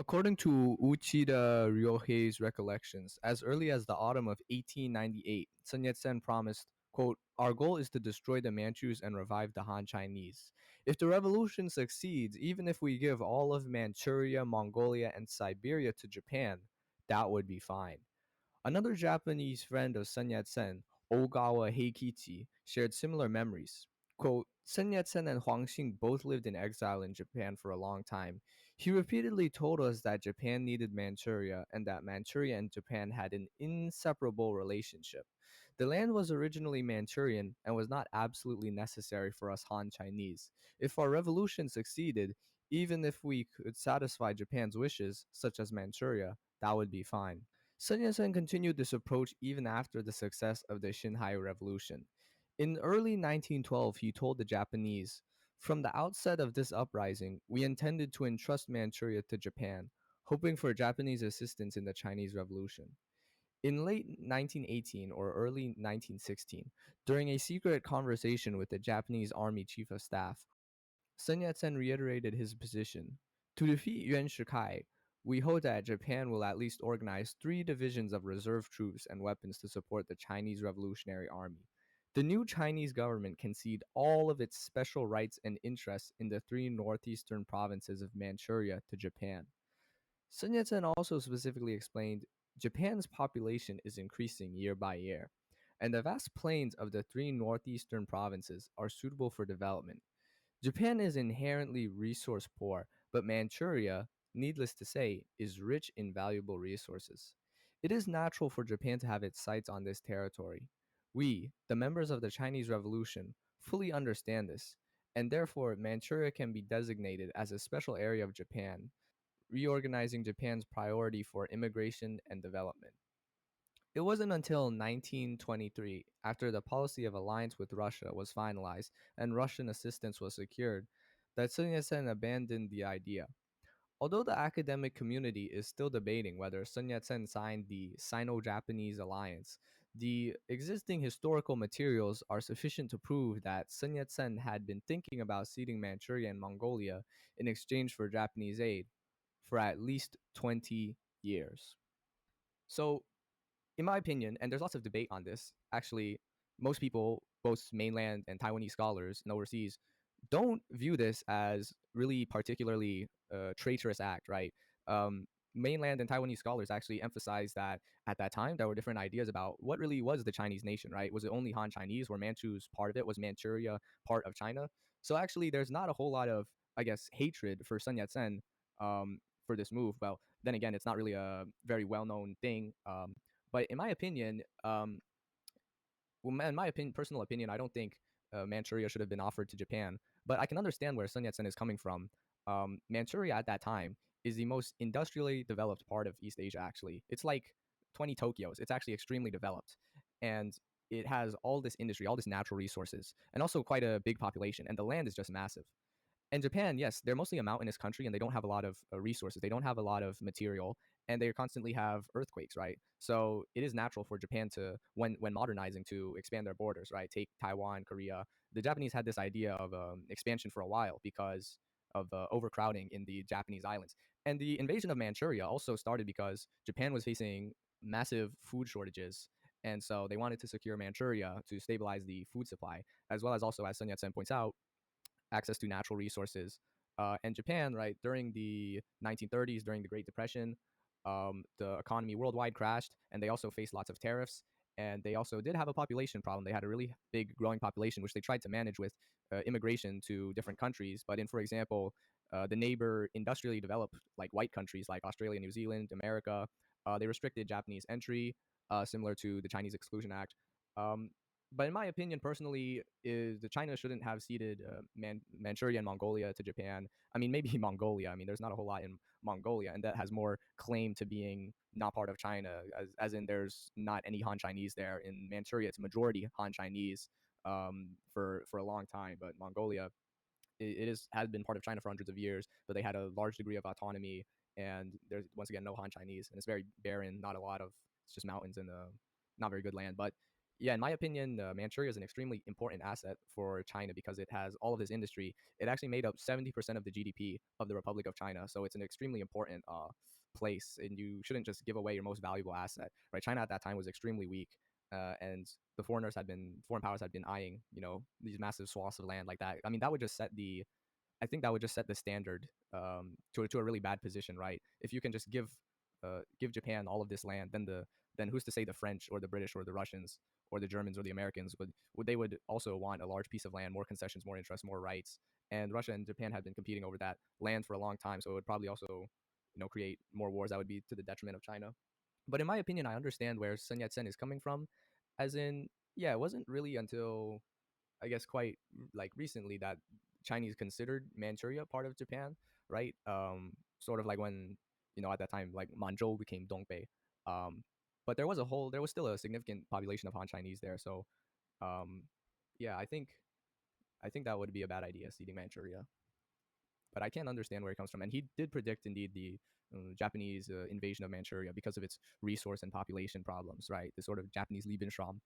According to Uchida Ryohei's recollections, as early as the autumn of 1898, Sun Yat Sen promised, quote, "Our goal is to destroy the Manchus and revive the Han Chinese. If the revolution succeeds, even if we give all of Manchuria, Mongolia, and Siberia to Japan, that would be fine." Another Japanese friend of Sun Yat Sen, Ogawa Heikichi, shared similar memories. Quote, Sun Yat Sen and Huang Xing both lived in exile in Japan for a long time. He repeatedly told us that Japan needed Manchuria and that Manchuria and Japan had an inseparable relationship. The land was originally Manchurian and was not absolutely necessary for us Han Chinese. If our revolution succeeded, even if we could satisfy Japan's wishes, such as Manchuria, that would be fine. Sun Yat-sen continued this approach even after the success of the Xinhai Revolution. In early 1912, he told the Japanese, "From the outset of this uprising, we intended to entrust Manchuria to Japan, hoping for Japanese assistance in the Chinese Revolution." In late 1918 or early 1916, during a secret conversation with the Japanese Army Chief of Staff, Sun Yat-sen reiterated his position. To defeat Yuan Shikai, we hope that Japan will at least organize 3 divisions of reserve troops and weapons to support the Chinese Revolutionary Army. The new Chinese government can cede all of its special rights and interests in the 3 northeastern provinces of Manchuria to Japan. Sun Yat-sen also specifically explained Japan's population is increasing year by year, and the vast plains of the 3 northeastern provinces are suitable for development. Japan is inherently resource poor, but Manchuria, needless to say, is rich in valuable resources. It is natural for Japan to have its sights on this territory. We, the members of the Chinese Revolution, fully understand this, and therefore Manchuria can be designated as a special area of Japan, reorganizing Japan's priority for immigration and development. It wasn't until 1923, after the policy of alliance with Russia was finalized and Russian assistance was secured, that Sun Yat sen abandoned the idea. Although the academic community is still debating whether Sun Yat sen signed the Sino Japanese alliance, the existing historical materials are sufficient to prove that Sun Yat sen had been thinking about ceding Manchuria and Mongolia in exchange for Japanese aid for at least 20 years. So, in my opinion, and there's lots of debate on this, actually, most people, both mainland and Taiwanese scholars and overseas, don't view this as really particularly a traitorous act, right? Mainland and Taiwanese scholars actually emphasize that at that time there were different ideas about what really was the Chinese nation, right? Was it only Han Chinese? Were Manchus part of it? Was Manchuria part of China? So actually, there's not a whole lot of, I guess, hatred for Sun Yat sen for this move. Well, then again, it's not really a very well known thing. But in my opinion, well, in my opinion, personal opinion, I don't think Manchuria should have been offered to Japan. But I can understand where Sun Yat sen is coming from. Manchuria at that time is the most industrially developed part of East Asia, actually. It's like 20 Tokyos. It's actually extremely developed. And it has all this industry, all this natural resources, and also quite a big population. And the land is just massive. And Japan, yes, they're mostly a mountainous country and they don't have a lot of resources. They don't have a lot of material and they constantly have earthquakes, right? So it is natural for Japan to, when modernizing, to expand their borders, right? Take Taiwan, Korea. The Japanese had this idea of expansion for a while because of overcrowding in the Japanese islands. And the invasion of Manchuria also started because Japan was facing massive food shortages. And so they wanted to secure Manchuria to stabilize the food supply, as well as also, as Sun Yat sen points out, access to natural resources. And Japan, right, during the 1930s, during the Great Depression, the economy worldwide crashed, and they also faced lots of tariffs. And they also did have a population problem. They had a really big growing population, which they tried to manage with immigration to different countries. But in, for example, the neighbor industrially developed like white countries like Australia, New Zealand, America, they restricted Japanese entry, similar to the Chinese Exclusion Act. Um, but in my opinion, personally, is the China shouldn't have ceded Manchuria and Mongolia to Japan. I mean, maybe Mongolia. I mean, there's not a whole lot in Mongolia, and that has more claim to being not part of China, as in there's not any Han Chinese there. In Manchuria, it's majority Han Chinese for a long time, but Mongolia it is has been part of China for hundreds of years, but they had a large degree of autonomy, and there's once again no Han Chinese, and it's very barren, not a lot of it's just mountains and not very good land. But yeah, in my opinion, Manchuria is an extremely important asset for China because it has all of this industry. It actually made up 70% of the GDP of the Republic of China, so it's an extremely important place, and you shouldn't just give away your most valuable asset, right? China at that time was extremely weak, and the foreign powers had been eyeing, these massive swaths of land like that. I mean, that would just set the I think that would just set the standard to a really bad position, right? If you can just give Japan all of this land, then who's to say the French or the British or the Russians or the Germans or the Americans would also want a large piece of land, more concessions, more interests, more rights. And Russia and Japan have been competing over that land for a long time, so it would probably also create more wars that would be to the detriment of China. But in my opinion, I understand where Sun Yat Sen is coming from, as in, yeah, it wasn't really until I guess quite like recently that Chinese considered Manchuria part of Japan, right? Sort of like when at that time like Manzhou became Dongbei. Um, but there was still a significant population of Han Chinese there. So um, yeah, I think that would be a bad idea ceding Manchuria. But I can't understand where it comes from. And he did predict indeed the Japanese invasion of Manchuria because of its resource and population problems, right? The sort of Japanese Lebensraum.